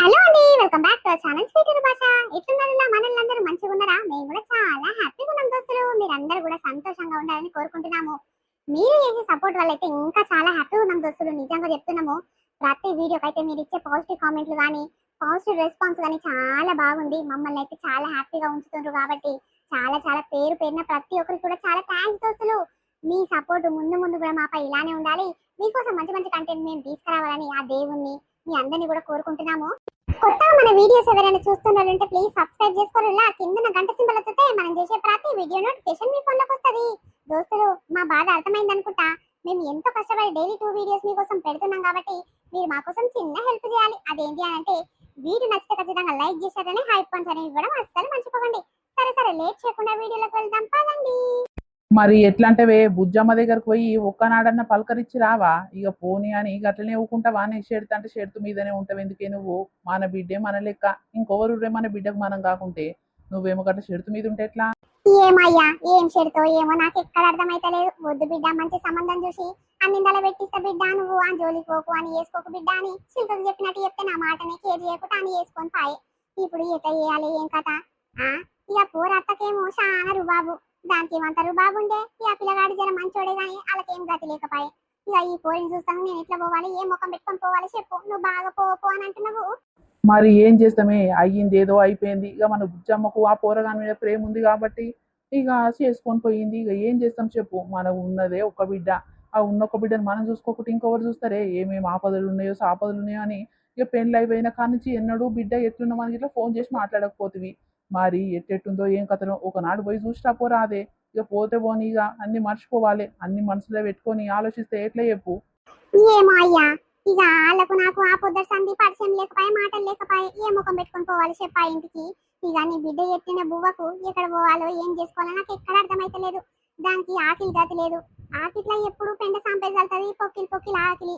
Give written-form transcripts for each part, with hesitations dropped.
Hello అండి, welcome back to our channel sweety Bhasha. ఎట్లున్నారా మనల్లందరూ మంచిగా ఉన్నారా? మేము కూడా చాలా హ్యాపీగా ఉన్నాం దోస్తులు. మీరందరూ కూడా సంతోషంగా ఉండాలని కోరుకుంటున్నాము. మీరు చేసే సపోర్ట్ వల్ల అయితే ఇంకా చాలా హ్యాపీగా ఉన్నాం దోస్తులు. నిజంగా చెప్తున్నాము. ప్రతి వీడియోకి అయితే మీరు ఇచ్చే పాజిటివ్ కామెంట్లు కానీ పాజిటివ్ రెస్పాన్స్ కానీ చాలా బాగుంది. మమ్మల్ని అయితే చాలా హ్యాపీగా ఉంచుతున్నారు కాబట్టి చాలా చాలా పేరు పేరున ప్రతి ఒక్కరికి కూడా చాలా థ్యాంక్స్ దోస్తులు. మీ సపోర్ట్ ముందు ముందు కూడా మాపై ఇలానే ఉండాలి. మీకోసం మంచి మంచి కంటెంట్ మేము తీసుకురావాలని ఆ దేవుణ్ణి మీ అందరినీ కూడా కోరుకుంటున్నాము. కొత్తగా మన వీడియోస్ ఎవరైనా చూస్తున్నారంటే ప్లీజ్ సబ్స్క్రైబ్ చేసుకోండి. కింద గంట సింబల్ వస్తే మనం చేసే ప్రతి వీడియో నోటిఫికేషన్ మీ ఫోన్లోకి వస్తుంది. దోస్తులు, మా బాధ అర్థమైంది అనుకుంటా. మేము ఎంతో కష్టపడి డైలీ 2 వీడియోస్ మీకోసం పెడుతున్నాం కాబట్టి మీరు మా కోసం చిన్న హెల్ప్ చేయాలి. అదేంటి అని అంటే వీడియో నచ్చితే ఖచ్చితంగా లైక్ చేశారని హైప్ పాయింట్స్ అనేవి ఇవ్వడం అస్సలు మర్చిపోకండి. సరే సరే లేట్ చేయకుండా వీడియోలోకి వెళ్దాం పదండి. మరి ఎట్లా అంటేవే బుజ్జమ్మ దగ్గరకు పోయి ఒక్కనాడన్న పలకరించి రావా? ఇక పోనీ అని గట్లనే ఊకుంటావా? నీ షెడ్త్ అంటే షెడ్త్ మీదనే ఉంటావు. ఎందుకే నువ్వు? మన బిడ్డే మన లెక్క, ఇంకొవరు మన బిడ్డకు మనం కాకుంటే నువ్వేమో గట్ల షెడ్త్ మీద ఉంటే ఎట్లా? ఏమయ్యా, ఏం చెడుతో ఏమో నాకు ఎక్కడ అర్థమైతలేదు. వద్దు బిడ్డ, మంచి సంబంధం చూసి అన్నిందల పెట్టిస్తా బిడ్డ. నువ్వు ఆ జోలికి పోకు అని వేసుకోకు బిడ్డ అని శిల్పకు చెప్పినట్టు చెప్తే నా మాటనే కేర్ చేయకుండా అని వేసుకొని పాయే. ఇప్పుడు ఎట్లా చేయాలి, ఏం కథ? ఇక పోరత్తకేమో చాలా రుబాబు, దానికి ఏమంత రుబాబు ఉండే. ఇక పిల్లగాడి జర మంచోడే గాని వాళ్ళకేం గతి లేకపోయే. ఇక ఈ పోరిని చూస్తాను నేను ఎట్లా పోవాలి, ఏ ముఖం పెట్టుకొని పోవాలి చెప్పు. నువ్వు బాగా పో అని అంటున్నావు. మరి ఏం చేస్తామే? అయ్యింది ఏదో అయిపోయింది. ఇక మన బుజ్జమ్మకు ఆ పోరగాని మీద ప్రేమ ఉంది కాబట్టి ఇక చేసుకొని పోయింది. ఇక ఏం చేస్తాం చెప్పు? మనం ఉన్నదే ఒక బిడ్డ. ఆ ఉన్న ఒక బిడ్డను మనం చూసుకోకుండా ఇంకొకరు చూస్తారే? ఏమేమి ఆపదలు ఉన్నాయో సాపదలు ఉన్నాయో అని. ఇక పెళ్ళి అయిపోయిన కానించి ఎన్నడూ బిడ్డ ఎట్లున్నా మనకి ఇట్లా ఫోన్ చేసి మాట్లాడకపోతుంది. మరి ఎట్టెట్టుందో ఏం కథనో ఒకనాడు పోయి చూసినా పోరాదే. ఇక పోతే పోనీ, ఇక అన్ని మర్చిపోవాలి. అన్ని మనసులో పెట్టుకొని ఆలోచిస్తే ఎట్లా చెప్పు? ఏమో అయ్యా, ఇక వాళ్ళకు నాకు ఆ పొద్దు సంధి పరిచయం లేకపోయా, మాటలు లేకపోయా, ఏ ముఖం పెట్టుకొని పోవాలి చెప్పా ఇంటికి. ఇక నీ బిడ్డ ఎత్తిన బువ్వకు ఎక్కడ పోవాలో ఏం చేసుకోవాలో నాకు ఎక్కడ అర్థమైతలేదు. దానికి ఆకిలి గతి లేదు. ఆకిట్లా ఎప్పుడు పెండ సాంపేసలుతుంది, పొక్కిలి పొక్కిలి ఆకిలి.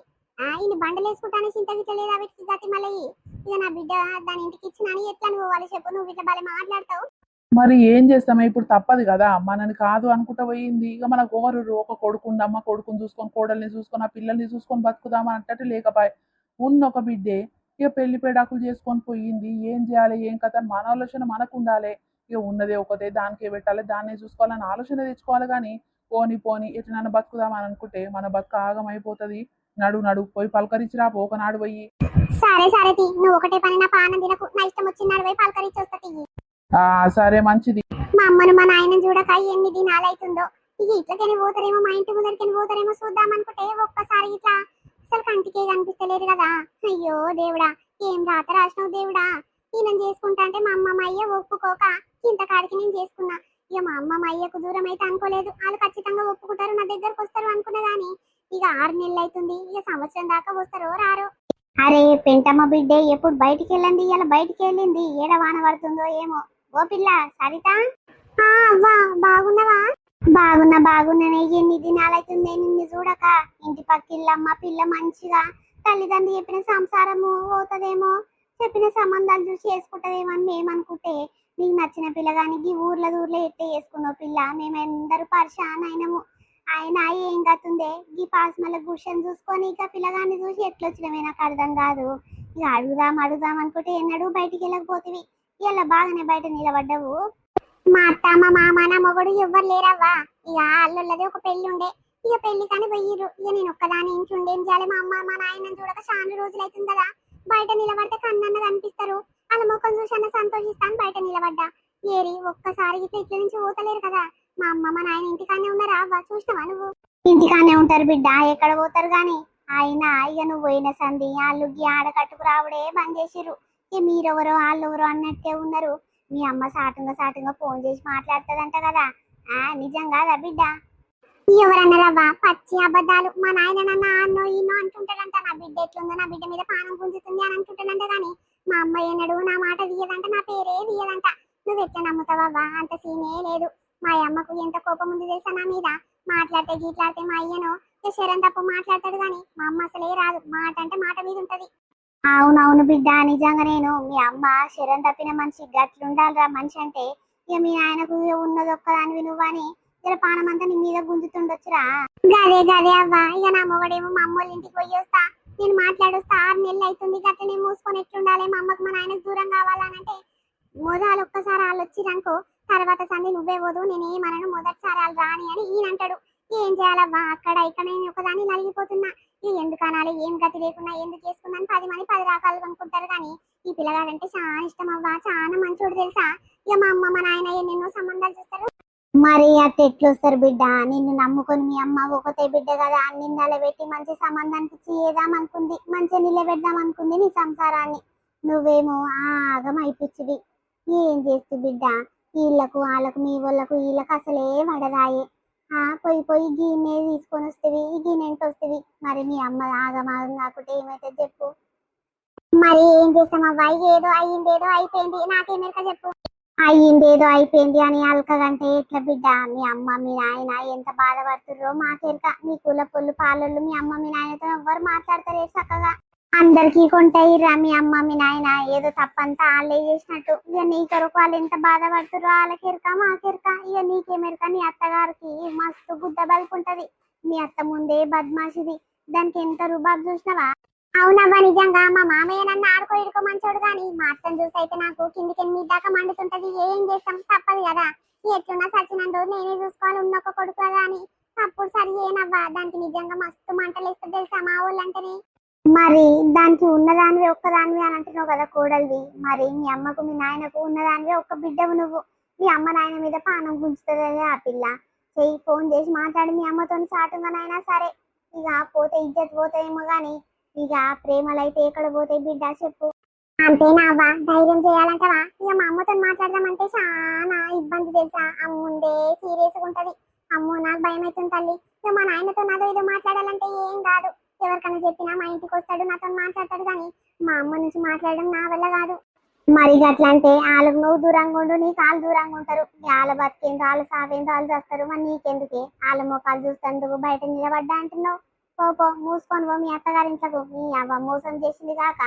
ఇన్ని బండలు వేసుకుంటానే చింత గిట్ల లేదా వీటికి గతి మళ్ళీ. ఇక నా బిడ్డ దాని ఇంటికి ఇచ్చిన ఎట్లా పోవాలి చెప్పు? నువ్వు ఇట్లా భలే మాట్లాడతావు. మరి ఏం చేస్తామే? ఇప్పుడు తప్పదు కదా, మనని కాదు అనుకుంటా పోయింది. ఇక మనకు ఒకరు ఒక కొడుకుండమ్మ, కొడుకుని చూసుకొని కోడల్ని చూసుకొని ఆ పిల్లల్ని చూసుకొని బతుకుదామా అంటట్టు లేకపోయి ఉన్న ఒక బిడ్డే ఇక పెళ్లి పేడాకులు చేసుకొని పోయింది. ఏం చేయాలి, ఏం కథ మన ఆలోచన మనకు ఉండాలి. ఇక ఉన్నదే ఒకటే, దానికే పెట్టాలి, దాన్నే చూసుకోవాలని ఆలోచన తెచ్చుకోవాలి. కానీ పోని పోని ఎట్లా బతుకుదామని అనుకుంటే మన బతుక ఆగం అయిపోతుంది. నడు నడు పోయి పలకరించిరా ఒకనాడు పోయి. సరే సరే తీ, నువ్వు ఒకటే పని నా పానం తినకు. నా ఇష్టం వచ్చినాడు పోయి పలకరించి వస్తా. సరే మంచిది. మా అమ్మను మా నాయనను చూడక ఎన్ని దినాలు అవుతుందో. ఇక ఇట్లకని పోతారేమో, మా ఇంటి ముందరికని పోతారేమో చూద్దాం అనుకుంటే ఒక్కసారి ఇట్లా అసలు కంటికే కనిపిస్తలేదు కదా. అయ్యో దేవుడా, ఏం రాత రాసినావు దేవుడా. ఈయన చేసుకుంటా అంటే మా అమ్మ అయ్య ఒప్పుకోక ఇంతకాడికి నేను చేసుకున్నా. ఇక మా అమ్మ అయ్యకు దూరం అయితే అనుకోలేదు. వాళ్ళు ఖచ్చితంగా ఒప్పుకుంటారు, నా దగ్గరకు వస్తారు అనుకున్నా గానీ ఇక 6 నెలలు అవుతుంది. ఇక సంవత్సరం దాకా వస్తారో రారో. అరే పెంటమ్మ బిడ్డే ఎప్పుడు బయటికి వెళ్ళండి, ఇలా బయటికి వెళ్ళింది. ఏడ వాన పడుతుందో ఏమో. ఓ పిల్ల సరిత, అవ్వా బాగున్నావా? బాగున్నానే. ఎన్ని దినాలైతుంది నిన్ను చూడక. ఇంటి పక్కిళ్ళమ్మ పిల్ల మంచిగా తల్లిదండ్రులు చెప్పిన సంసారము పోతుందేమో, చెప్పిన సంబంధాలు చూసి చేసుకుంటదేమో అని మేమనుకుంటే నీకు నచ్చిన పిల్లగానికి ఊర్లో ఎట్టే చేసుకున్నావు పిల్ల. మేమెందరూ పరిశాన్ అయినాము. ఆయన ఏం గతుందే ఈ పాస్మల గుషన్ చూసుకొని ఇక పిల్లగాన్ని చూసి ఎట్లొచ్చినవే నాకు అర్థం కాదు. ఇక అడుగుదాం అనుకుంటే ఎన్నడూ బయటికి వెళ్ళకపోతివి. ఇలా బాగానే బయట నిలబడ్డావు. మా అత్త మా మామ నా మొగుడు ఎవ్వరు లేరవ్వా. ఇక అల్లుళ్ళది ఒక పెళ్లి ఉండే. ఇక పెళ్లి కానీ పోయిర్రు. ఇక నేను ఒక్కదాని ఇంటి ఉండేం చేయాలి? మా అమ్మ మా నాయన చూడక చాలా రోజులు అవుతుంది కదా. బయట నిలబడితే కన్నన్న కనిపిస్తారు. వాళ్ళ ముఖం చూసి అన్న సంతోషిస్తాను బయట నిలబడ్డా. ఏరి ఒక్కసారి ఇట్ల నుంచి పోతలేరు కదా. మా అమ్మ మా నాయన ఇంటికానే ఉన్నారా అవ్వ? చూసినావా నువ్వు? ఇంటికానే ఉంటారు బిడ్డ, ఎక్కడ పోతారు గాని. అయినా ఇక నువ్వు పోయిన సంధి వాళ్ళు ఆడ కట్టుకు రావడే బంద్ చేసిర్రు. ఇక మీరెవరో వాళ్ళెవరో అన్నట్టే ఉన్నారు. మీ అమ్మ సాటుగా ఫోన్ చేసి మాట్లాడుతుందంట కదా. నిజం కాదా బిడ్డ? ఎవరన్నారవ్వా పచ్చి అబద్ధాలు. మా నాయన నన్న అన్నో ఈనో అంటుంటాడంట. నా బిడ్డ ఎట్లుందో, నా బిడ్డ మీద పానం గుంజుతుంది అని అంటుంటాడంట. గాని మా అమ్మ ఏనాడు నా మాట తీయదంట, నా పేరే తీయదంట. నువ్వు ఎట్లా నమ్ముతావవ్వా? అంత సీనే లేదు. మా అమ్మకు ఎంత కోపం ఉంది తెలుసా నా మీద. మాట్లాడితే గీట్లాడితే మా అయ్యను శరం తప్పు మాట్లాడతాడు గాని మా అమ్మ అసలే రాదు. మాట అంటే మాట మీద ఉంటది. అవునవును బిడ్డ, నిజంగా నేను మీ అమ్మ శరం తప్పిన మనిషి గట్లుండాలిరా మనిషి అంటే. ఇక మీ ఆయనకు ఉన్నది ఒక్కదానివి నువ్వని జర పానమంతా నీ మీద గుంజుతుండొచ్చురా. గదే అవ్వ. ఇక నా మొగడేమో మా అమ్మోళ్ళ ఇంటికి పోయి వస్తా, నేను మాట్లాడొస్తా 6 నెలలు అవుతుంది గట్లనే మూసుకొని ఎట్లుండాలి మా అమ్మకు మా నాయనకు దూరం కావాలనంటే మొదలు ఒక్కసారి వాళ్ళు వచ్చిరనుకో తర్వాత సంది నువ్వే పోదు నేనేమనను మొదటిసారి వాళ్ళు రాని అని ఈయన అంటాడు. ఏం చేయాలవ్వా అక్కడ ఇక్కడ నేను ఒకదాన్ని నలిగిపోతున్నా. ఇక ఎందుకు అనాలి ఏం గతి లేకున్నా ఎందుకు వేసుకుందని 10 మంది 10 రకాలు కొనుక్కుంటారు కానీ ఈ పిల్లగాడంటే చాలా ఇష్టం అవ్వా చాలా మంచోడు తెలుసా. ఇక మా అమ్మ మా నాయన ఎన్నెన్నో సంబంధాలు చూస్తారు. మరి అట్ట ఎట్లొస్తారు బిడ్డ నిన్ను నమ్ముకొని మీ అమ్మ ఒకతే బిడ్డ కదా అన్ని నిలబెట్టి మంచి సంబంధానికి చేద్దామనుకుంది మంచిగా నిలబెడదాం అనుకుంది నీ సంసారాన్ని. నువ్వేమో ఆగం అయిపిచ్చివి. ఏం చేస్తు బిడ్డ వీళ్ళకు వాళ్ళకు మీ వాళ్ళకు వీళ్ళకు అసలే పడదాయే. పోయి పోయి గీనే తీసుకొని వస్తేవి ఈ గీనెంటి వస్తేవి మరి మీ అమ్మ ఆగమాగం కాకుంటే ఏమైతే చెప్పు. మరి ఏం చేస్తామవ్వా ఏదో అయ్యిందేదో అయిపోయింది నాకేమెరక చెప్పు. అయ్యిందేదో అయిపోయింది అని అల్కగంటే ఎట్లా బిడ్డ మీ అమ్మ మీ నాయన ఎంత బాధపడుతుర్రో మాకెరక. మీ కుల పొల్లు పాలొల్లు మీ అమ్మ మీ నాయనతో ఎవ్వరు మాట్లాడతారు చక్కగా. అందరికీ కొంటాయిర్రా మీ అమ్మ మీ నాయన ఏదో తప్పంతా వాళ్ళే చేసినట్టు. ఇక నీ కొరకు వాళ్ళు ఎంత బాధపడుతుర్రో వాళ్ళకెరక మాకెరక. ఇక నీకేమెరక నీ అత్తగారికి మస్తు గుద్ద బలుపుంటది. మీ అత్త ముందే బద్మాషిది దానికి ఎంత రుబాబు చూసినవా. అవునవ్వా నిజంగా మా మామయ్య నన్ను ఆడుకో ఇడుకో మంచోడు గాని మా అత్తని చూసి అయితే నాకు కిందికి మీ దాకా మండుతుంటది. ఏం చేస్తాం తప్పదు కదా. ఎట్లున్నా సచ్చినందు నేనే చూసుకోవాలి ఉన్నొక్క కొడుకు కదా అని. అప్పుడు సరి ఏనవ్వా దానికి నిజంగా మస్తు మంటలు వేస్తుంది తెలుసా మా వాళ్ళంటేనే. మరి దానికి ఉన్నదానివి ఒక్కదానివి అని అంటున్నావు కదా కోడలివి. మరి మీ అమ్మకు మీ నాయనకు ఉన్నదానివి ఒక్క బిడ్డవు నువ్వు. మీ అమ్మ నాయన మీద పానం గుంజుతుంది ఆ పిల్ల. చెయ్యి ఫోన్ చేసి మాట్లాడి మీ అమ్మతో చాటుగానైనా సరే. ఇక పోతే ఇజ్జత్ పోతాయేమో గాని ఇక ప్రేమలు అయితే ఎక్కడ పోతాయి బిడ్డ చెప్పు. అంతేనా అవ్వా ధైర్యం చేయాలంటవా. ఇక మా అమ్మతో మాట్లాడదామంటే చాలా ఇబ్బంది తెలుసా. అమ్ముందే సీరియస్ గా ఉంటది. అమ్మో నాకు భయం అవుతుంది తల్లి. ఇక మా నాయనతో నాతో ఏదో మాట్లాడాలంటే ఏం కాదు. ఎవరికైనా చెప్పినా మా ఇంటికి వస్తాడు నాతో మాట్లాడతాడు కానీ మా అమ్మ నుంచి మాట్లాడడం నా వల్ల కాదు. మరి అట్లా అంటే వాళ్ళకు నువ్వు దూరంగా ఉండు నీ కాళ్ళు దూరంగా ఉంటారు. వాళ్ళ బతికేందో వాళ్ళ సావేందో వాళ్ళు చేస్తారు. మరి నీకెందుకే వాళ్ళ మొక్కలు చూస్తేందుకు బయట నిలబడ్డా అంటున్నావు. పో మూసుకొని పో మీ అత్తగారింట్లకు. నీ అవ్వ మోసం చేసింది కాక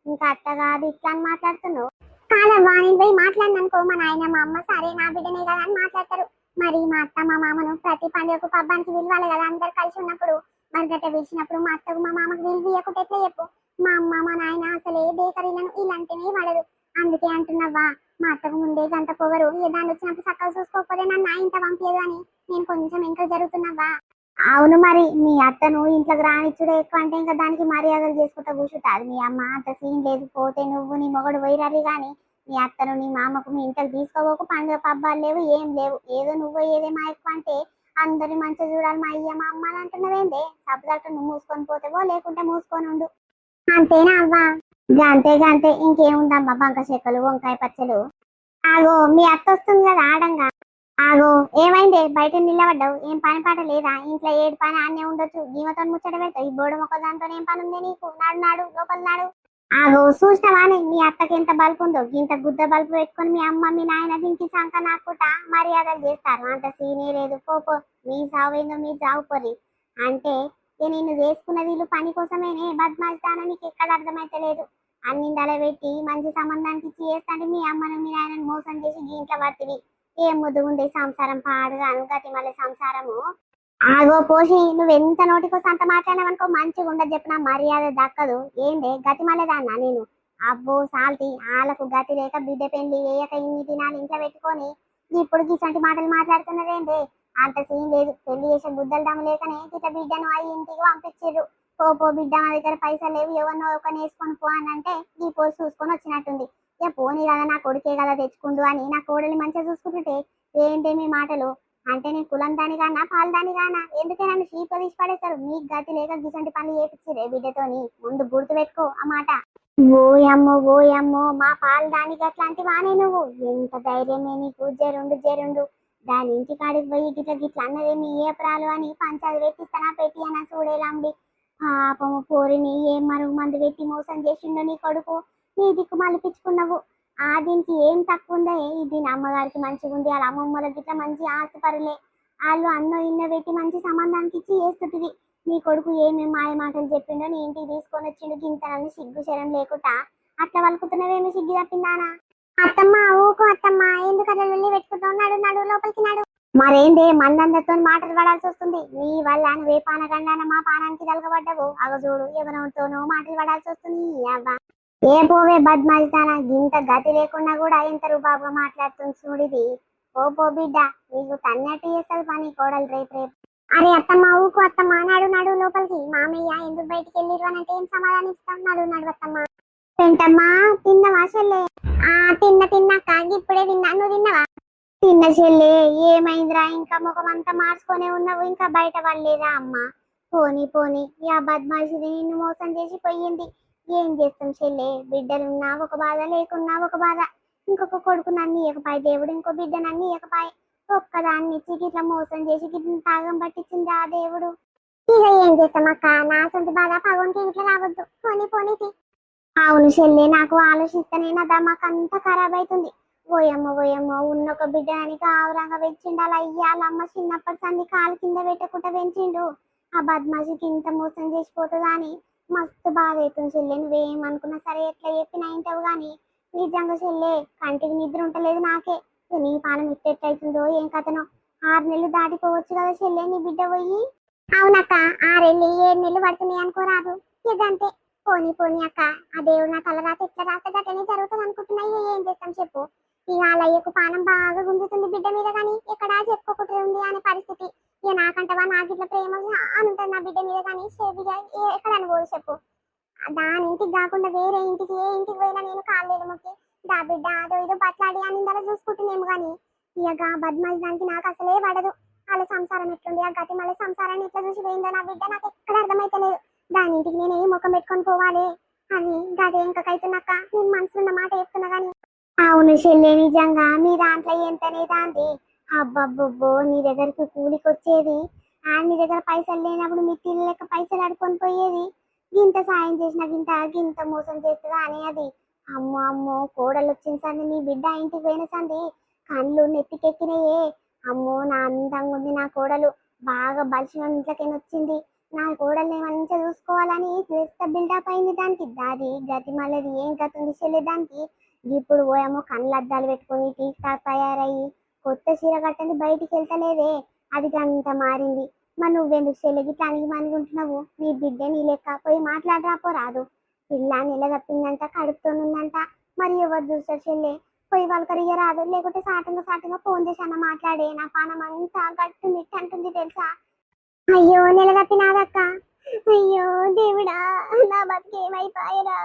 ఇంకా అత్త కాదు ఇట్లా అని మాట్లాడుతున్నావు. కాదవ్వా నేను పోయి మాట్లాడిననుకో మా నాయన మా అమ్మ సరే నా బిడ్డనే కదా అని మాట్లాడతారు. మరి మా అత్త మా మామను ప్రతి పండుగకు పబ్బానికి పిలవాలి కదా అందరు కలిసి ఉన్నప్పుడు. మరి గట్ట పిలిచినప్పుడు మా అత్తకు మా మామకు వీలు ఇవ్వకుంటే ఎట్లా చెప్పు. మా అమ్మ మా నాయన అసలే బేకరీలను ఇలాంటినే పడదు. అందుకే అంటున్నావా మా అత్తకు ముందే గంత పొగరు. ఏ దాన్ని వచ్చినప్పుడు చక్కగా చూసుకోకపోతే నన్ను ఇంత పంపించదు అని నేను కొంచెం ఇంకా జరుగుతున్నావా. అవును మరి మీ అత్తను ఇంట్లోకి రానిచ్చుడే ఎక్కువ అంటే ఇంకా దానికి మర్యాదలు చేసుకుంటా కూర్చుంటారు. మీ అమ్మ అంత సీన్ లేదు. పోతే నువ్వు నీ మొగడు పోయిరది కానీ మీ అత్తను నీ మామకు మీ ఇంట్లోకి తీసుకోబోకు. పండుగ పబ్బాలు లేవు ఏం లేవు. ఏదో నువ్వు ఏదేమో ఎక్కువ అంటే అందరిని మంచిగా చూడాలి మా అయ్య మా అమ్మ అని అంటున్నావేందే. సబ్బుదట్టు నువ్వు మూసుకొని పోతేవో లేకుంటే మూసుకొని ఉండు. అంతేనా అవ్వా. గంతే గంతే ఇంకేముందమ్మా బంక చెక్కలు వంకాయ పచ్చలు. ఆగో మీ అత్త వస్తుంది కదా ఆడంగా. ఆగో ఏమైందే బయట నిలబడ్డావు. ఏం పని పాట లేదా ఇంట్లో ఏడు పని ఆడనే ఉండొచ్చు. జీవతో ముచ్చట పెడతావు. ఈ బోడు మొక్క దాంతో ఏం పని ఉంది నీకు. నాడు నాడు లోపల నాడు. ఆగో చూసినవానే మీ అత్తకి ఎంత బల్పు ఉందో. ఇంత గుద్ద బల్పు పెట్టుకొని మీ అమ్మ మీ నాయన దీనికి సంక నాకుట మర్యాదలు చేస్తారు. అంత సీనే లేదు. పో మీ సావేందో మీరు చావు పొరి. అంటే నేను చేసుకున్న వీళ్ళు పని కోసమేనే బద్మాయిస్తానని నీకు ఎక్కడ అర్థమైతే లేదు. అన్ని పెట్టి మంచి సంబంధానికి ఇచ్చి చేస్తాంటే మీ అమ్మను మీ నాయనను మోసం చేసి ఇంట్లో పడుతుంది. ఏం ముద్దుగుంది సంసారం పాడుగా అనుగతి మళ్ళీ సంసారము. ఆగో పోషి నువ్వెంత నోటికోసం అంత మాట్లాడినావనుకో మంచిగా ఉండదు చెప్పిన మర్యాద దక్కదు. ఏందే గతి మళ్ళేదాన్నా నేను. అబ్బో సాల్తి వాళ్ళకు గతి లేక బిడ్డ పెళ్లి వేయక ఇన్ని దినాలు ఇంట్లో పెట్టుకొని ఇప్పుడు గిసంటి మాటలు మాట్లాడుతున్నారేందే. అంత సీన్ లేదు. పెళ్లి చేసే బుద్ధలు దమ్ము లేకనే ఇట్లా బిడ్డను అయ్యి ఇంటికి పంపించారు. పో బిడ్డ మా దగ్గర పైసలు లేవు ఎవరినో ఒక నేర్చుకొని పో అని అంటే ఈ పోసి చూసుకొని వచ్చినట్టుంది. ఇక పోనీ కదా నా కొడుకే కదా తెచ్చుకుండు అని నా కోడలి మంచిగా చూసుకుంటుంటే ఏంటి మీ మాటలు. అంటే నేను కులం దాని కానా పాలు దాని కానా. ఎందుకే నన్ను చీప తీసి పడేస్తారు. మీకు గతి లేక గిసంటి పనులు చేపించిరే బిడ్డతోని. ముందు గుర్తు పెట్టుకో ఆ మాట. ఓయమ్మో మా పాలు దానికి అట్లాంటి వానే నువ్వు. ఎంత ధైర్యమే నీకు. జరుండు దాని ఇంటి కాడికి పోయి గిట్ల అన్నదేమి ఏ ప్రాలు అని పంచాది పెట్టిస్తానా పెట్టి అన్న చూడేలాండి. పాపము పోరిని ఏం మరుగు మందు పెట్టి మోసం చేసిండో నీ కొడుకు. నీ దిక్కు మలిపించుకున్నావు. దీనికి ఏం తక్కువ ఉందా. దీని అమ్మగారికి మంచిగా ఉంది. వాళ్ళ అమ్మమ్మల గిట్ల మంచి ఆస్తిపరులే. వాళ్ళు అన్నో ఇన్నో పెట్టి మంచి సంబంధానికి ఇచ్చి చేస్తుంది. నీ కొడుకు ఏమేమి మాయ మాటలు చెప్పిండో నీ ఇంటికి తీసుకొని వచ్చిండు. గింతనని సిగ్గు శరం లేకుండా అట్లా వలుకుతున్నవేమో సిగ్గు తప్పిందానా. అత్తమ్మ ఊకో అత్తమ్మ ఎందుకు అట్లా వెళ్ళి పెట్టుకుంటావు. నడు లోపలికి నడు. మరేందే మందందరితో మాటలు పడాల్సి వస్తుంది. నీ వల్ల నువ్వే పానగండాన మా పానానికి తలగబడ్డవు. అగ చూడు ఎవరితోనో మాటలు పడాల్సి వస్తుంది. అవ్వ ఏ పోవే బద్మాయిస్తానా, గింత గతి లేకుండా కూడా ఎంత రుబాబుగా మాట్లాడుతుంది చూడిది. ఓ పో బిడ్డ, నీకు తన్నట్టు చేస్తుంది పని కోడలు రేపు రేపు. అరే అత్తమ్మ ఊకు అత్తమ్మ, నడు నడు లోపలికి. మామయ్య ఎందుకు బయటికి వెళ్ళిరు అని అంటే ఏం సమాధానం ఇస్తాం. నడు నడు అత్తమ్మ. ఏంటమ్మా తిన్నవా చెల్లె? తిన్నక్క, ఇప్పుడే తిన్నా. నువ్వు తిన్నవా? తిన్న చెల్లె. ఏమైందిరా, ఇంకా ముఖం అంతా మార్చుకొనే ఉన్నావు, ఇంకా బయట పడలేదా అమ్మ? పోనీ పోనీ, యా బద్మాషిది నిన్ను మోసం చేసి పోయింది. ఏం చేస్తాం చెల్లె, బిడ్డలున్నా ఒక బాధ, లేకున్నా ఒక బాధ. ఇంకొక కొడుకు నన్ను ఇయ్యకపాయి దేవుడు, ఇంకో బిడ్డ నన్ను ఇయ్యకపాయి. ఒక్కదాన్ని ఇచ్చి ఇట్లా మోసం చేసి గిట్ల తాగం పట్టించింది ఆ దేవుడు. ఇక ఏం చేస్తాం అక్క, నా సొంత బాధ పగొనికి ఇట్లా రావద్దు. పోనీ పోనీ. అవును చెల్లె, నాకు ఆలోచిస్తేనే నా దమాకంతా ఖరాబ్ అవుతుంది. ఓయమ్మో ఉన్నొక బిడ్డనికి ఆవురంగా పెంచిండు. అలా ఇయ్యాలమ్మ చిన్నప్పటి సంది కాలు కింద పెట్టకుండా పెంచిండు. ఆ బద్మాషికి ఇంత మోసం చేసిపోతుందా అని మస్తు బాధ అవుతుంది చెల్లె. నువ్వేమనుకున్నా సరే ఎట్లా చెప్పినా ఇంటావు గాని నిజంగా చెల్లె, కంటికి నిద్ర ఉంటలేదు నాకే. నీ పానం ఇట్టెట్టయితుందో ఏం కథనో. 6 నెలలు దాటిపోవచ్చు కదా చెల్లె నీ బిడ్డ పోయి. అవునక్క, 6 నెలలు 7 నెలలు పడుతున్నాయి అనుకోరాదు. ఇదంతే. పోనీ అక్క, ఆ దేవుడు నా తల రాత ఎట్లా రాస్తే గట్టనే జరుగుతుంది అనుకుంటున్నా. ఇక ఏం చేస్తాం చెప్పు. ఇక అలయ్యకు పానం బాగా గుంజుతుంది బిడ్డ మీద, కానీ ఎక్కడా చెప్పుకోకుండా ఉంది అనే పరిస్థితి. ఇక నాకంటవా నాకు ఇట్లా ప్రేమ ఉంటుంది నా బిడ్డ మీద, కానీ ఎక్కడ అనుకోదు చెప్పు. దాని ఇంటికి కాకుండా వేరే ఇంటికి, ఏ ఇంటికి పోయినా నేను కాలేదు మొక్కి దా బిడ్డ అదో ఇదో బట్లాడి అని ఇందలా చూసుకుంటున్నాము. కానీ ఇక బద్మాష్ దానికి నాకు అసలే పడదు. వాళ్ళ సంసారం ఎట్లుంది, ఆ గతి మళ్ళీ సంసారాన్ని ఎట్లా చూసి పోయిందో నా బిడ్డ నాకు ఎక్కడ అర్థమైతలేదు. దాని ఇంటికి నేను ఏ ముఖం పెట్టుకొని పోవాలి అని గదే ఇంకైతున్నాక నేను మనసున్న మాట చెప్తున్నా. కానీ అవును చెల్లె, నిజంగా మీ దాంట్లో ఎంతనే దాంది. అబ్బబ్బబ్బో, నీ దగ్గరికి కూలికి వచ్చేది, నీ దగ్గర పైసలు లేనప్పుడు మీ తిల్లు లెక్క పైసలు అడుకొని పోయేది. గింత సాయం చేసిన గింత మోసం చేస్తుందా అని అది. అమ్మో కోడలు వచ్చిన సంది, నీ బిడ్డ ఇంటికి పోయిన సంది కళ్ళు నెత్తికెక్కినాయే. అమ్మో నా అందంగా ఉంది నా కోడలు, బాగా బలిసిన ఇంట్లోకైనా వచ్చింది. నా కోడల్ని మంచిగా చూసుకోవాలని చేస్తా బిల్డప్ అయింది దానికి. దాది గతి మళ్ళీ ఏం గతి ఉంది చెల్లె దానికి. ఇప్పుడు పోయామో కళ్ళు అద్దాలు పెట్టుకొని టీక్ టాక్ తయారయ్యి కొత్త చీర కట్టండి బయటికి వెళ్తలేదే. అది అంత మారింది. మరి నువ్వెందుకు చెల్లెకి తనకి మనుకుంటున్నావు? నీ బిడ్డ నీ లెక్క పోయి మాట్లాడరాపో రాదు. పిల్ల నెల తప్పిందంట, కడుపుతోనుందంట. మరి ఎవరు చూస్తారు చెల్లె? పోయి వాళ్ళకరిగా రాదు, లేకుంటే సాటంగా ఫోన్ చేసి అన్న మాట్లాడే. నా పానం అంతా గట్టు మిట్టు అంటుంది తెలుసా. అయ్యో నెల తప్పినాదక్క. అయ్యో దేవుడా, నా బతికేమైపోయారా.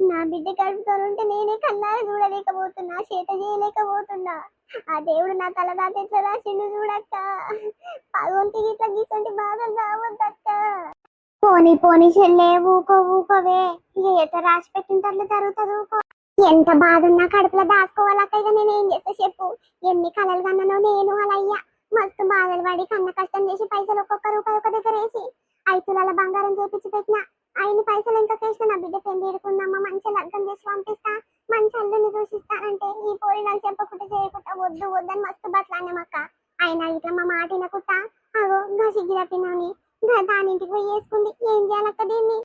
నా బిడ్డ కడుపుతోనుంటే నేనే కళ్ళారా చూడలేకపోతున్నా, చేత చేయలేకపోతున్నా. ఆ దేవుడు నా తల దాత ఎట్లా రాసిండు చూడక్క. పగొంటికి ఇట్లా గీసంటి బాధలు రావద్దక్క. పోనీ చెల్లె, ఊకోవే. ఇక ఎట్లా రాసి పెట్టింటే అట్లా జరుగుతుంది. ఊకో. ఎంత బాధ ఉన్నా కడుపులో దాచుకోవాలక్క. ఇక నేనేం చేస్తా చెప్పు. ఎన్ని కలలు కన్నానో నేను అలా అయ్యా. మస్తు బాధలు పడి కన్న కష్టం చేసి పైసలు ఒక్కొక్క రూపాయి ఒక దగ్గర వేసి 5 తులాల బంగారం చేపించి పెట్టిన. ఆయన పైసలు ఇంకా కేసిన నా బిడ్డ పెళ్లి ఎడుకుందమ్మా, మంచి లగ్గం చేసి పంపిస్తా, మంచి అల్లుని చూసిస్తానంటే ఈ పోరి నాకు చెప్పకుండా చేయకుండా వద్దని మస్తు బట్లాడినామక్క. ఆయన ఇట్లా మా మాట వినకుట్టా అగో గా సిగ్గి తప్పినాని దానింటికి పోయి వేసుకుంది. ఏం చేయాలక్క దీన్ని?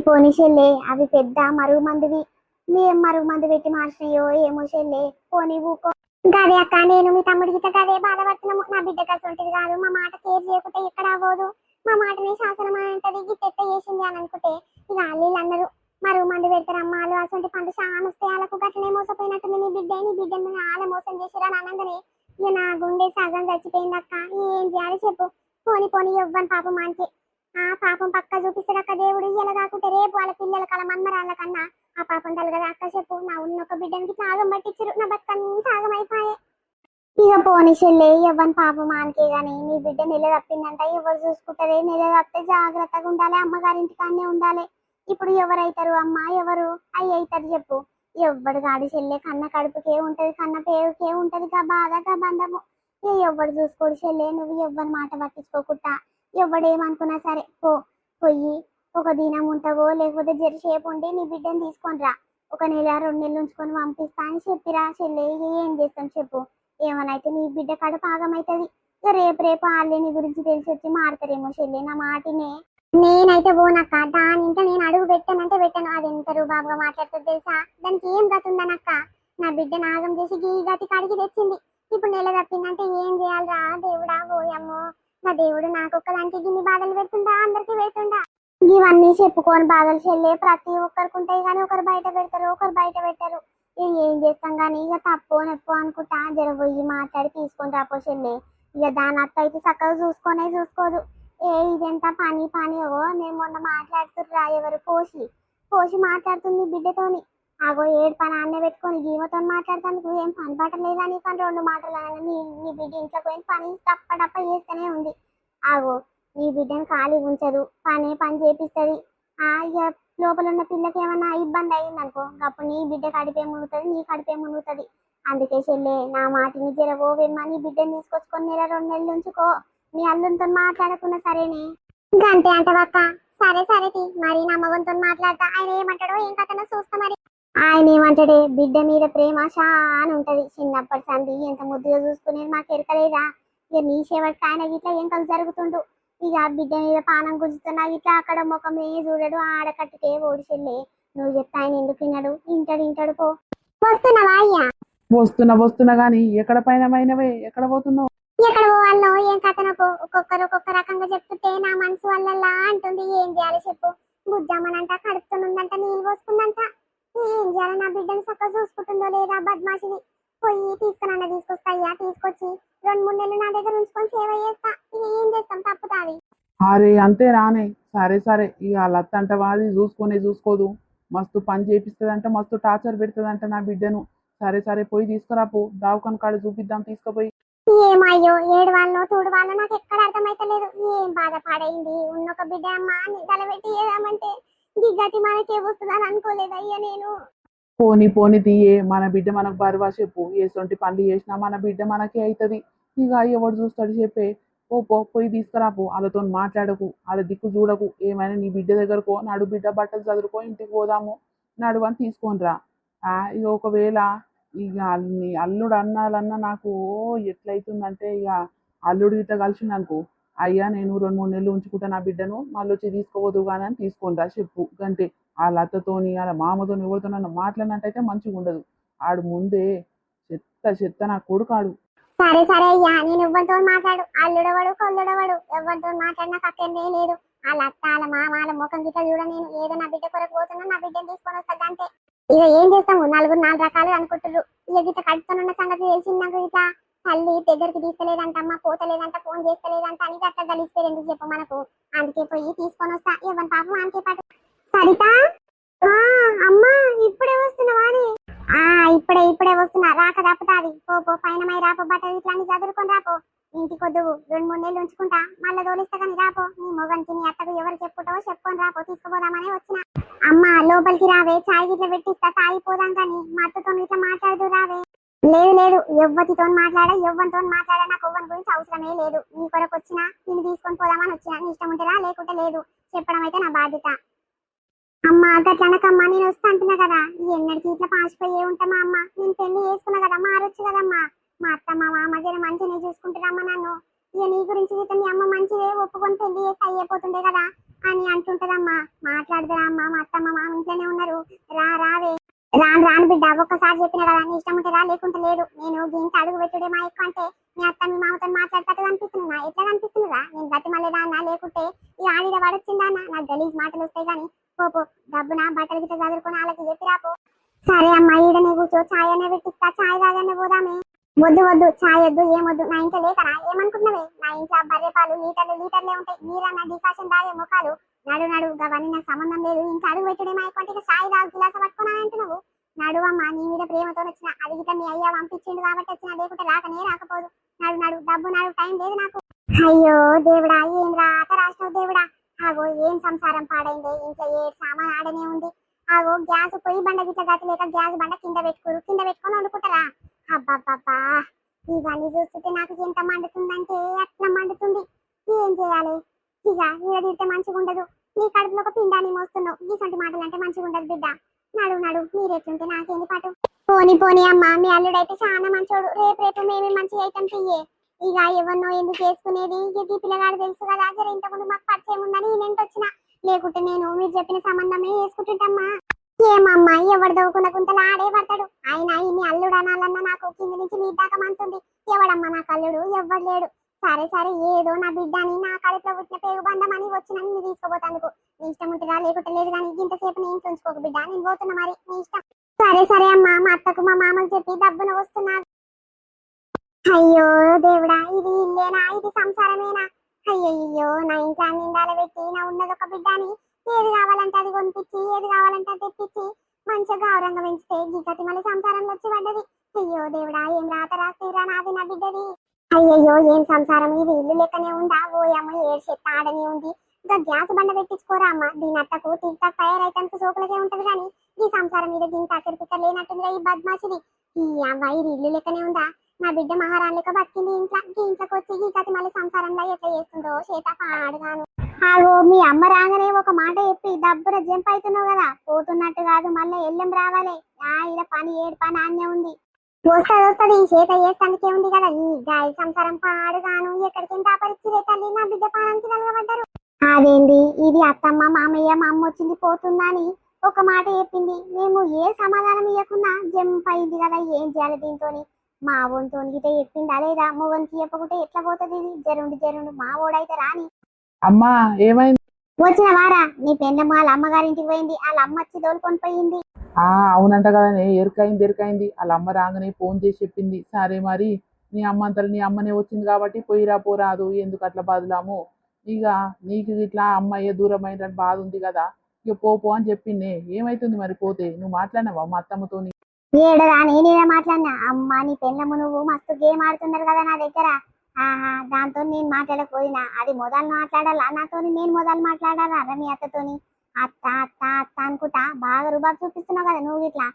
పోనీ చెల్లె, అవి పెద్ద మరుగు మందువి. మేం మరుగు మందు పెట్టి మార్చినాయో ఏమో చెల్లె. పోనీ ఊకో. గదే అక్క, నేను మీ తమ్ముడికి గదే బాధపడుతున్నాము. నా బిడ్డ కసంటిది కాదు, మా మాట కేర్ చేయకుంటే ఎక్కడ అవ్వదు. మా మాటని శాసనం అంటది, గిట్టెట్ట చేసింది అని అనుకుంటే ఇక వాళ్ళు అన్నారు మరుగు మందు పెడతారు అమ్మాలు అసంటి పండు చాలా వస్తే వాళ్ళకు గట్లనే మోసపోయినట్టుంది. నీ బిడ్డని చాలా మోసం చేసిరా అని అనగానే ఇక నా గుండె సగం చచ్చిపోయింది అక్క. ఏం చేయాలి చెప్పు. పోనీ ఇవ్వని పాపం మనకి. ఆ పాపం పక్క చూపిస్తాడక్క దేవుడు. ఇలా కాకుంటే రేపు వాళ్ళ పిల్లల కల మన్మరాళ్ళ కన్నా ఆ పాపం తలగదా అక్క చెప్పు. నా ఉన్నొక బిడ్డనికి త్యాగం పట్టించారు, నా బతుకన్నీ త్యాగం అయిపోయాయి. ఇక పోనీ చెల్లె, ఇవ్వని పాపం మానకే గాని నీ బిడ్డ నెల తప్పిందంట. ఎవరు చూసుకుంటారే? నెల తప్పితే జాగ్రత్తగా ఉండాలి, అమ్మగారింటికాన్నే ఉండాలి. ఇప్పుడు ఎవరైతారు అమ్మ, ఎవరు అయ్యి అవుతారు చెప్పు. ఎవ్వడు గాడి చెల్లె, కన్న కడుపుకే ఉంటది, కన్న పేరుకే ఉంటది గా బాధ గా బంధము. ఇక ఎవ్వడు చూసుకోడు చెల్లె. నువ్వు ఎవ్వరి మాట పట్టించుకోకుండా ఎవడేమనుకున్నా సరే పోయి ఒక దినం ఉంటావో లేకపోతే జరసేపు ఉండి నీ బిడ్డను తీసుకొని రా. 1 నెల 2 నెలలు ఉంచుకొని పంపిస్తా అని చెప్పిరా చెల్లె. ఏం చేస్తాం చెప్పు. ఏమనైతే నీ బిడ్డ కడుపు ఆగమవుతుంది. ఇక రేపు వాళ్ళే నీ గురించి తెలిసి వచ్చి మారుతారేమో చెల్లె. నా మాటినే. నేనైతే పోనక్క. దాని ఇంట నేను అడుగు పెట్టానంటే పెట్టాను. అది ఎంత రూబాబుగా మాట్లాడుతుంది తెలుసా. దానికి ఏం గతి ఉందనక్క. నా బిడ్డ నాగం చేసి గీ గతి కాడికి తెచ్చింది. ఇప్పుడు నెల తప్పిందంటే ఏం చేయాలిరా దేవుడా ఓయమ్మో. నా దేవుడు నాకు ఒక్కదానికి గిన్ని బాధలు పెడుతుండా అందరికి పెడుతుండా. ఇవన్నీ చెప్పుకొని బాధలు చెల్లే ప్రతి ఒక్కరికి ఉంటాయి కానీ ఒకరు బయట పెడతారు ఒకరు బయట పెట్టరు. ఇక ఏం చేస్తాం కానీ ఇక తప్పు నెప్పు అనుకుంటా జరబోయి మాట్లాడి తీసుకొని రాపో చెల్లే. ఇక దాని అత్త అయితే చక్కగా చూసుకోదు. ఇదెంత పని పని ఓ నేను మొన్న మాట్లాడుతుర్రా ఎవరు పోసి పోసి మాట్లాడుతుంది బిడ్డతోని. ఆగో ఏడు పని అన్నే పెట్టుకొని గీమతో మాట్లాడతానికి ఏం పని పాట లేదా నీ పని రెండు మాటలు అనగా నీ బిడ్డ ఇంట్లో పోయిన పని తప్ప చేస్తూనే ఉంది. ఆగో నీ బిడ్డను ఖాళీ ఉంచదు పని చేపిస్తుంది. ఇక లోపల ఉన్న పిల్లకి ఏమన్నా ఇబ్బంది అయింది అనుకో అప్పుడు నీ బిడ్డ కడిపే మునుగుతుంది నీ కడిపే మునుగుతుంది. అందుకే చెల్లే నా మాటిని జరబోవేమ్మా నీ బిడ్డను తీసుకొచ్చుకొని నెల 2 నెలలు ఉంచుకో. మీ అల్లునితో మాట్లాడకున్నా సరేనే. ఇంకా అంతే అంటవక్క. సరే సరే మరి నా మగంతో మాట్లాడతా ఆయన ఏమంటాడో ఏం కథనో చూస్తా మరి. ఆయన ఏమంటాడే బిడ్డ మీద ప్రేమ చాలా ఉంటది చిన్నప్పటి సంది ఎంత ముద్దుగా చూసుకునేది మాకు ఎరకలేదా. ఇక నీ సేవకి ఆయన గిట్లా ఏం కలిసి జరుగుతుండు. ఇక బిడ్డ మీద పానం గుంజుతున్నా ఇట్లా అక్కడ ముఖమే చూడడు ఆడకట్టుకే ఓడిచెల్లే. నువ్వు చెప్తా ఆయన ఎందుకు విన్నాడు ఇంటాడు పో. వస్తున్నావా అయ్యా? వస్తున్నా గానీ ఎక్కడ పైనవే ఎక్కడ పోతున్నావు? ఎక్కడ పోవాలనో ఏం కథనకో ఒక్కొక్కరు ఒక్కొక్క రకంగా చెప్తుంటే నా మనసు వల్ల అంటుంది. ఏం చేయాలి చెప్పు. బుజ్జమ్మనంట కడుపుతుందంట నీళ్ళు పోసుకుందంట. ఏం చేయాలి నా బిడ్డను చక్కగా చూసుకుంటుందో లేదా బద్మాషిని. పోయి తీసుకొస్తాయ్యా తీసుకొచ్చి 2-3 నెలలు నా దగ్గర ఉంచుకొని సేవ చేస్తా. ఇక ఏం చేస్తాం తప్పుతాది. అరే అంతే రానే. సరే ఇక లత్త అంట వాది చూసుకోదు. మస్తు పని చేపిస్తుందంట మస్తు టార్చర్ పెడుతుందంట నా బిడ్డను. సరే పోయి తీసుకురాపో దావకాన్ కాడ చూపిద్దాం తీసుకుపోయి. ఏమయ్యో ఏడు వాళ్ళో తోడు వాళ్ళో నాకు ఎక్కడ అర్థమైతలేదు. ఏం బాధపడైంది ఉన్నొక బిడ్డ అమ్మ నిదలబెట్టి ఏదామంటే దిగ్గతి మనకే వస్తుందని అనుకోలేదయ్యా నేను. పోని తీయే మన బిడ్డ మనకు బరువా చెప్పు. ఎసొంటి పనులు చేసినా మన బిడ్డ మనకే అవుతుంది. ఇక ఎవడు చూస్తాడు చెప్పే. పోయి తీసుకురాపో. వాళ్ళతో మాట్లాడకు వాళ్ళ దిక్కు చూడకు. ఏమైనా నీ బిడ్డ దగ్గరకో నాడు బిడ్డ బట్టలు చదువుకో ఇంటికి పోదాము నాడు అని తీసుకొని రా. ఇక ఒకవేళ ఇక నీ అల్లుడు అన్నాలన్నా నాకు ఎట్లయితుందంటే ఇక అల్లుడు ఇట్లా కలిసింది అనుకో అయ్యా నేను 2-3 నెలలు ఉంచుకుంటా నా బిడ్డను మళ్ళీ వచ్చి తీసుకోవద్దు కానీ అని తీసుకొని రా చెప్పు. గంతే. వాళ్ళ అత్తతోని వాళ్ళ మామతోని ఎవరితో నన్ను మాట్లాడినట్టయితే మంచిగా ఉండదు. ఆడు ముందే చెత్త నా కొడుకాడు. సరే అయ్యా నేను ఎవరితో మాట్లాడు అల్లుడవాడు కొల్లుడవాడు ఎవరితో మాట్లాడినా కక్కేందే లేదు. వాళ్ళ అత్త వాళ్ళ మామ వాళ్ళ ముఖం గిట్ల చూడ నేను ఏదో నా బిడ్డ కొరకు పోతున్నా నా బిడ్డను తీసుకొని వస్తుంది అంతే. ఇక ఏం చేస్తాము 4 రకాలు అనుకుంటారు. ఇక గిట్ల కడుపుతున్న సంగతి తెలిసింది నాకు. ఇట్లా తల్లి దగ్గరికి తీసుకోలేదంటమ్మా పోతలేదంట ఫోన్ చేస్తలేదంట అని అట్లా గలిసిపోయి ఎందుకు చెప్పు మనకు. అందుకే పోయి తీసుకొని వస్తా ఎవరి పాపం అంతే పాటు. సరిత అమ్మా ఇప్పుడే వస్తున్నావా అని? ఇప్పుడే వస్తున్నా రాక తప్పుతాది. పో పైన రాపో బట్టలు ఇట్లా చదువుకొని రాపో. ఇంటికి వద్దు 2-3 నెలలు ఉంచుకుంటా మళ్ళీ తోలిస్తా కానీ రాపో. నీ మొగనికి నీ అత్తకు ఎవరు చెప్పుకుంటావో చెప్పుకొని రాపో తీసుకుపోదామనే వచ్చిన. అమ్మ లోపలికి రావే చాయ్ గిట్ల పెట్టిస్తా తాగిపోదాం కానీ మా అత్తతో ఇట్లా మాట్లాడదు రావే. లేదు ఎవ్వరితో ఎవరితో మాట్లాడా నాకు ఎవ్వరి గురించి అవసరమే లేదు. నీ కొరకు వచ్చినా నేను తీసుకొని పోదామని వచ్చినా. నీ ఇష్టం ఉంటేరా లేకుంటే లేదు. చెప్పడం అయితే నా బాధ్యత. అమ్మ గట్లనకమ్మా నేను వస్తా అంటున్నా కదా. ఎన్నడికి ఇట్లా పాసిపోయే ఉంటామా అమ్మ. నేను పెళ్లి చేసుకున్నా కదా మారొచ్చు కదమ్మా. మా అత్త మా మామ జర మంచిగా చూసుకుంటారమ్మా నన్ను. ఇక నీ గురించి అయితే మీ అమ్మ మంచిదే ఒప్పుకొని పెళ్లి చేస్తే అయిపోతుండే కదా అని అంటుంటదమ్మా. మాట్లాడదురా అమ్మ మా అత్త మా మామ ఇంట్లోనే ఉన్నారు. రావే. రాను బిడ్డ ఒక్కసారి చెప్పిన కదా నీ ఇష్టం ఉంటే రా లేకుంటే లేదు. నేను దీనికి అడుగు పెట్టుడే మా ఎక్కువ అంటే మీ అత్త మీ మామతో మాట్లాడతా కనిపిస్తున్నా ఎట్లా కనిపిస్తుందిరా. నేను గతి మళ్ళీ అన్నా లేకుంటే ఈ ఆడిడ పడొచ్చిందన్నా నాకు గలీజ్ మాటలు వస్తాయి కానీ పో డబ్బున బట్టలు గిట్ట చదువుకొని వాళ్ళకి చెప్పి రాపో. సరే అమ్మ ఈడనే కూర్చో చాయ్ అనే పెట్టిస్తా చాయ్ తాగానే పోదామే. వద్దు చాయ్ వద్దు ఏమొద్దు. నా ఇంట్లో లేకనా ఏమనుకుంటున్నావే. నా ఇంట్లో బర్రె పాలు లీటర్లే ఉంటాయి. మీరన్నా డికాషన్ తాగే ముఖాలు నడు అవన్నీ నాకు సంబంధం లేదు. ఇంకా అడుగు పెట్టుడే మా ఎక్కువ చాయ్ తాగు గిలాస పట్టుకున్నాను అంటున్నావు. నడువమ్మా నీ మీద ప్రేమతో వచ్చిన. అది గిట్ట మీ అయ్యా పంపించిండు కాబట్టి వచ్చిన లేకుంటే రాకనే రాకపోదు. డబ్బు టైం లేదు నాకు. అయ్యో దేవుడా ఏం రాత రాసినావు దేవుడా. ఆగో ఏం సంసారం పాడైంది. ఇంట్లో ఏ సామాన్ ఆడనే ఉంది. ఆగో గ్యాస్ పొయ్యి బండ గిట్ల గతి లేక గ్యాస్ బండ కింద పెట్టుకొని వండుకుంటారా. అబ్బాబ్బా ఇవన్నీ చూస్తుంటే నాకు ఎంత మండుతుందంటే అట్లా మండుతుంది. ఏం చేయాలి ఇక ఈడ తిడితే మంచిగా ఉండదు. నీ కడుపులో ఒక పిండాన్ని మోస్తున్నావు. ఇటువంటి మాటలు అంటే మంచిగా ఉండదు బిడ్డ. నడు మీరెట్లుంటే నాకేంది పాటు. పోని అమ్మ మీ అల్లుడైతే చాలా మంచోడు. రేపు మేమే మంచిగా అయితే తీయే. ఇక ఎవరినో ఎందుకు చేసుకునేది. ఇక పిల్లగాడు తెలుసు కదా జర ఇంతకుముందు మాకు పరిచయం ఉందని నేను వచ్చిన. లేకుంటే నేను మీరు చెప్పిన సంబంధమే వేసుకుంటుంటమ్మా. ఏమమ్మా ఎవరు దవ్వుకున్న గుంతలు ఆడే పడతాడు. ఆయన ఇన్ని అల్లుడు అనాలన్నా నాకు కింద నుంచి మీ దాకా మంతుంది. ఎవడమ్మా నా కల్లుడు ఎవ్వడు లేడు. సరే సరే ఏదో నా బిడ్డ అని నా కడుపులో పుట్టిన పేరు బంధం అని వచ్చిన నేను తీసుకోపోతాను. నీ ఇష్టం ఉంటుందా లేకుంటే లేదు, కానీ ఇంతసేపు నేను ఉంచుకోకు బిడ్డ, నేను పోతున్నా మరి నీ ఇష్టం. సరే సరే అమ్మా, మా అత్తకు మా మామకు చెప్పి డబ్బున వస్తున్నా. అయ్యో దేవుడా, ఇది ఇల్లేనా, ఇది సంసారమేనా? అయ్యయ్యో, నా ఇంట్లో నిండాల పెట్టి నా ఉన్నది ఒక బిడ్డ అని ఏది కావాలంటే అది కొనిపించి ఏది కావాలంటే అది తెప్పించి మంచిగా గౌరవంగా పెంచితే గీకతి మళ్ళీ సంసారంలో వచ్చి పడ్డది. అయ్యో దేవుడా, ఏం రాత రాస్తేరా నాది నా బిడ్డది. అయ్యయ్యో, ఏం సంసారం ఇది, ఇల్లు లెక్కనే ఉందా? ఓయమ్మ ఏడు చెత్త ఆడనే ఉంది. ఇంకా గ్యాస్ బండ పెట్టించుకోరా అమ్మ, దీని అత్తకు టిక్ టాక్ తయారైతే సోకులకే ఉంటది కానీ ఈ సంసారం మీద దీని తాకిరి పిక్క లేనట్టుందిగా ఈ బద్మాషిది. ఈ అమ్మాయి ఇది ఇల్లు లెక్కనే ఉందా? నా బిడ్డ మహారాణిక బతికింది ఇంట్లో, ఇంట్లోకి వచ్చి ఈ కథ మళ్ళీ సంసారంలో ఎట్లా చేస్తుందో చేత పాడుగాను. ఆగో, మీ అమ్మ రాగానే ఒక మాట చెప్పి డబ్బున జంప్ అవుతున్నావు కదా, పోతున్నట్టు కాదు మళ్ళీ ఎల్లెం రావాలి. ఇలా పని ఏడు పని అన్నే ఉంది. వస్తుంది వస్తుంది, ఈ చేత చేస్తానికే ఉంది కదా. ఈ గాయ సంసారం పాడుగాను ఎక్కడికి పరిస్థితి తల్లి, నా బిడ్డ పానానికి నలగబడ్డారు. అదేంది ఇది, అత్తమ్మ మామయ్య మా అమ్మ వచ్చింది పోతుందని ఒక మాట చెప్పింది, మేము ఏ సమాధానం ఇవ్వకుండా జంప్ అయింది కదా, ఏం చేయాలి దీంతో? మా ఓన్తో గిటే చెప్పిందా లేదా? మొగనికి చెప్పకుంటే ఎట్లా పోతుంది ఇది? జరుండు మా ఓడైతే రాని. అమ్మా ఏమైంది? వచ్చిన వారా, నీ పెన్నమ్మ వాళ్ళ అమ్మగారింటికి పోయింది, వాళ్ళ అమ్మ వచ్చి దోలుకొని పోయింది. అవునంట కదనే, ఎరుకైంది. వాళ్ళ అమ్మ రాగానే ఫోన్ చేసి చెప్పింది. సరే మరి నీ అమ్మ అంతలో నీ అమ్మనే వచ్చింది కాబట్టి పోయిరా పోరాదు, ఎందుకు అట్లా బాధలాము. ఇక నీకు ఇట్లా అమ్మాయి దూరం అయినట్టు బాధ ఉంది కదా, ఇక పో అని చెప్పింది. ఏమైతుంది మరి పోతే? నువ్వు మాట్లాడినావా మా అత్తమ్మతోని? ఏడరా, నేనేదా మాట్లాడినా? అమ్మ నీ పెన్నమ్మ నువ్వు మస్తు గేమ్ ఆడుతున్నారు కదా నా దగ్గర. దాంతో నేను మాట్లాడకపోయినా, అది మొదలు మాట్లాడాలా నాతో? నేను మొదలు మాట్లాడాలా మీ అత్తతోని? అత్త అత్త అత్త అనుకుంటా బాగా రుబాబు చూపిస్తున్నావు కదా నువ్వు ఇట్లా.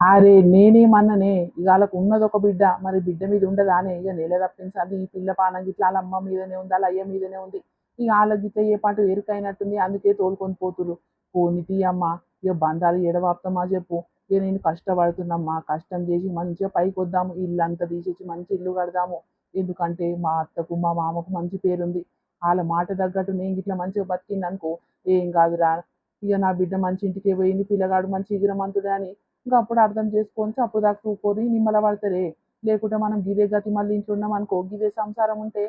అరే నేనేమన్ననే, ఇక వాళ్ళకు ఉన్నది ఒక బిడ్డ, మరి బిడ్డ మీద ఉండదా అనే? ఇక నెల తప్పించాలి, ఈ పిల్ల పానం గిట్లా వాళ్ళ అమ్మ మీదనే ఉంది, వాళ్ళ అయ్య మీదనే ఉంది. ఇక వాళ్ళ గిట్ట ఏ పాటు ఎరుకైనట్టుంది, అందుకే తోలుకొని పోతురు. పోని తీయమ్మ, ఇక బంధాలు ఎడవాపుతామా చెప్పు. ఇక నేను కష్టపడుతున్నామ్మా, కష్టం చేసి మంచిగా పైకి వద్దాము, ఇల్లు అంతా తీసేసి మంచి ఇల్లు కడదాము. ఎందుకంటే మా అత్తకు మా మామకు మంచి పేరుంది. వాళ్ళ మాట తగ్గట్టు నేను గిట్లా మంచిగా బతికింది అనుకో, ఏం కాదురా, ఇక నా బిడ్డ మంచి ఇంటికే పోయింది, పిల్లగాడు మంచి ఇగిరమంతుడే అని ఇంకా అప్పుడు అర్థం చేసుకొని అప్పు దాకా తూకొని నిమ్మల పడతారే. లేకుంటే మనం గిదే గతి మళ్ళీ ఇంట్లో ఉన్నాం అనుకో, గిదే సంసారం ఉంటే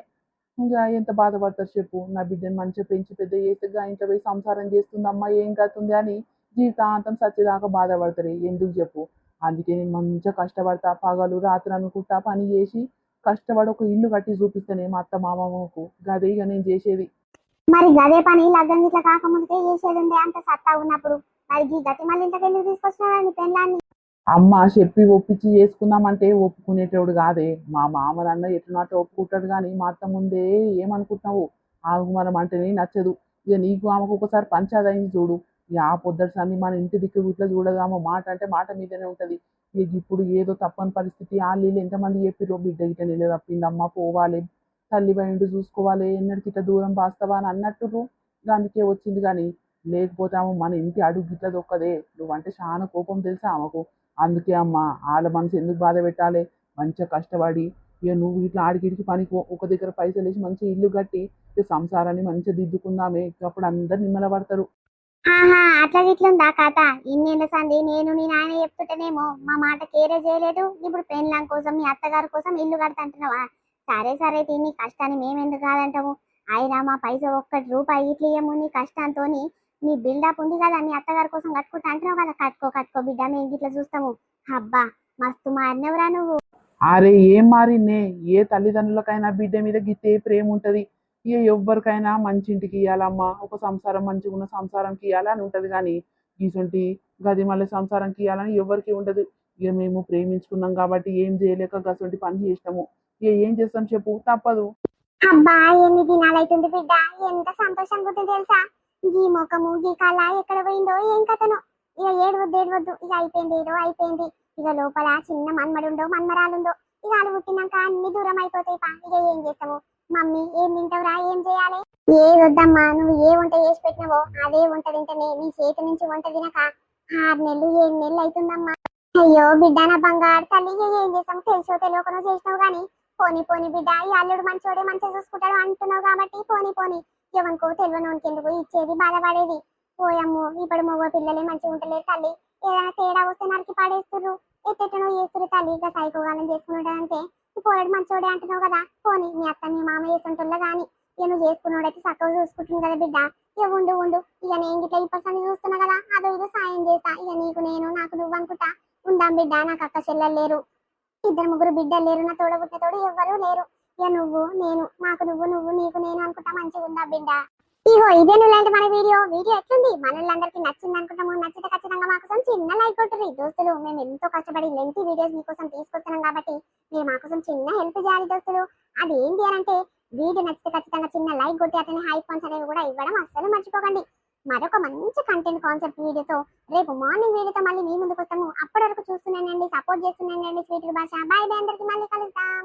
ఇంకా ఎంత బాధపడతారు చెప్పు. నా బిడ్డను మంచిగా పెంచి పెద్ద చేసేగా ఇంట్లో పోయి సంసారం చేస్తుంది అమ్మ, ఏం కాతుంది అని జీవితాంతం సత్యదాకా బాధపడతారు. ఎందుకు చెప్పు? అందుకే నేను మంచిగా కష్టపడతా, పగలు రాత్రి అనుకుంటా పని చేసి కష్టపడి ఒక ఇల్లు కట్టి చూపిస్తానే మా అత్త మామకు. గదే ఇక నేను చేసేది. మరి గదే పని లగ్గం ఇట్లా కాకముందుకే చేసేది ఉండే, అంత సత్తా ఉన్నప్పుడు. మరి ఈ గతి మళ్ళీ ఇంతకు ఎందుకు తీసుకొచ్చినాడు నీ పెళ్ళాన్ని? అమ్మ చెప్పి ఒప్పించి చేసుకుందామంటే ఒప్పుకునేటోడు కాదే. మా మామలన్న ఎట్లున్నట్టు ఒప్పుకుంటాడు కానీ మా అత్త ముందే ఏమనుకుంటున్నావు? ఆగుమరం అంటేనే నచ్చదు. ఇక నీకు ఆమెకు ఒకసారి పంచాది అయింది చూడు. ఇక ఆ పొద్దుటి సంది మన ఇంటి దిక్కు ఇట్లా చూడదామో, మాట అంటే మాట మీదనే ఉంటది. ఇక ఇప్పుడు ఏదో తప్పని పరిస్థితి, వాళ్ళు ఎంతమంది చెప్పిరో బిడ్డ గిట్ట నిల తప్పిందమ్మ, పోవాలి తల్లి బయట చూసుకోవాలి, ఎన్నడికి ఇట్లా దూరం పాస్తావా అని అన్నట్టు అందుకే వచ్చింది. కానీ లేకపోతే ఆమె మన ఇంటి అడుగు గిట్ల దొక్కదే. నువ్వంటే చాలా కోపం తెలుసా ఆమెకు. అందుకే అమ్మ, వాళ్ళ మనసు ఎందుకు బాధ పెట్టాలి? మంచిగా కష్టపడి ఇక నువ్వు ఇట్లా ఆడికిడికి పనికి ఒక దగ్గర పైసలు వేసి మంచిగా ఇల్లు కట్టి ఇక సంసారాన్ని మంచిగా దిద్దుకుందామే, అప్పుడు అందరు నిమ్మల పడతారు. అట్లా గిట్లుందా కథ? ఇన్నేళ్ళ సంది నేను నీ నాయన చెప్తుంటేనేమో మా మాట కేరే చేయలేదు. ఇప్పుడు పెళ్ళాం కోసం మీ అత్తగారి కోసం ఇల్లు కడతంటున్నావా? సరే సరే, తిని కష్టాన్ని మేమెందుకు కాదంటాము? అయినా మా పైసా ఒక్కటి రూపాయి ఇట్లా ఇయ్యము, నీ కష్టంతో నీ బిల్డప్ ఉంది కదా, మీ అత్తగారి కోసం కట్టుకుంటా అంటున్నావు కదా. కట్టుకో బిడ్డ, మేము ఇట్లా చూస్తాము. అబ్బా మస్తు మారినవురా నువ్వు. అరే ఏం మారిందే? ఏ తల్లిదండ్రులకైనా బిడ్డ మీద గిట్టే ప్రేమ ఉంటది. ఇక ఎవ్వరికైనా మంచి ఇంటికి ఇవ్వాలమ్మా, ఒక సంసారం మంచిగా ఉన్న సంసారంకి ఇవ్వాలి అని ఉంటది. కానీ గీసొంటి గది మళ్ళీ సంసారంకి ఇవ్వాలని ఎవరికి ఉండదు. ఇక మేము ప్రేమించుకున్నాం కాబట్టి ఏం చేయలేక గసొంటి పని చేసినాము. ఇక ఏం చేస్తాం చెప్పు, తప్పదు. అబ్బా ఎన్ని దినాలైతుంది బిడ్డ, ఎంత సంతోషంగా ఉంది తెలుసా? ఈ ముఖము ఈ కళ ఎక్కడ పోయిందో ఏం కథనో. ఇక ఏడవద్దు, ఇక అయిపోయింది ఏదో అయిపోయింది. ఇక లోపల చిన్న మన్మడుండో మన్మరాలుందో, ఇక వాళ్ళు పుట్టినాక అన్ని దూరం అయిపోతాయి. ఇక ఏం చేస్తాము? మమ్మీ ఏం తింటావురా, ఏం చేయాలి? ఏ వద్దమ్మా, నువ్వు ఏ వంట చేసి పెట్టినవో అదే వంట తింటనే. నీ చేతి నుంచి వంట తినక 6 నెలలు 7 నెలలు అవుతుందమ్మా. అయ్యో బిడ్డ, నా బంగారు తల్లి, ఇక ఏం చేస్తాము? తెలుసో తెలియకనో చేసినావు కానీ పోని బిడ్డ, ఈ అల్లుడు మంచోడే మంచిగా చూసుకుంటాడు అంటున్నావు కాబట్టి పోని. ఎవరికో తెలియనోనికి ఎందుకు ఇచ్చేది, బాధపడేది? పోయమ్ము, ఇప్పుడు మగ పిల్లలే మంచిగా ఉంటలేరు తల్లి. ఏదైనా తేడా వస్తే నరికి పడేస్తుర్రు, ఎట్టెట్టనో చేస్తురు తల్లి. ఇక సైకోగాలం చేసుకున్నాడంటే పోరాడు మంచోడే అంటున్నావు కదా, పోనీ మీ అత్త మీ మామ చేస్తుంటుండో గాని ఇక నువ్వు చేసుకున్నాడైతే చక్కగా చూసుకుంటుంది కదా బిడ్డ. ఇక ఉండు ఉండు, ఇక నేను గిట్లా ఈ పర్సన్ చూస్తున్నా కదా, అదో ఇదో సాయం చేస్తా. ఇక నీకు నేను నాకు నువ్వు అనుకుంటా ఉందాం బిడ్డ. నాకు అక్క చెల్లెలు లేరు, ఇద్దరు ముగ్గురు బిడ్డలు లేరు, నా తోడ తోడు ఎవ్వరూ లేరు. ఇక నువ్వు నేను నాకు నువ్వు నువ్వు నీకు నేను అనుకుంటా మంచిగా ఉందా బిడ్డ. ఇగో ఇదే నువ్వు మన వీడియో ఎట్లుంది, మనోళ్ళందరికీ నచ్చింది అనుకుంటాము. నచ్చితే ఖచ్చితంగా మా కోసం చిన్న లైక్ కొట్టుర్రి దోస్తులు. మేము ఎంతో కష్టపడి లెంతీ వీడియోస్ మీకోసం తీసుకొస్తున్నాం కాబట్టి మీరు మా కోసం చిన్న హెల్ప్ చేయాలి దోస్తులు. అది ఏంటి అని అంటే వీడియో నచ్చితే ఖచ్చితంగా చిన్న లైక్ కొట్టి అతని హై పాయింట్స్ అనేవి కూడా ఇవ్వడం అస్సలు మర్చిపోకండి. మరొక మంచి కంటెంట్ కాన్సెప్ట్ వీడియోతో రేపు మార్నింగ్ వీడియోతో మళ్ళీ మీ ముందుకు వస్తాము. అప్పటి వరకు చూస్తున్నానండి, సపోర్ట్ చేస్తున్నానండి స్వీట్ భాష. బాయ్ బాయ్, అందరికి మళ్ళీ కలుద్దాం.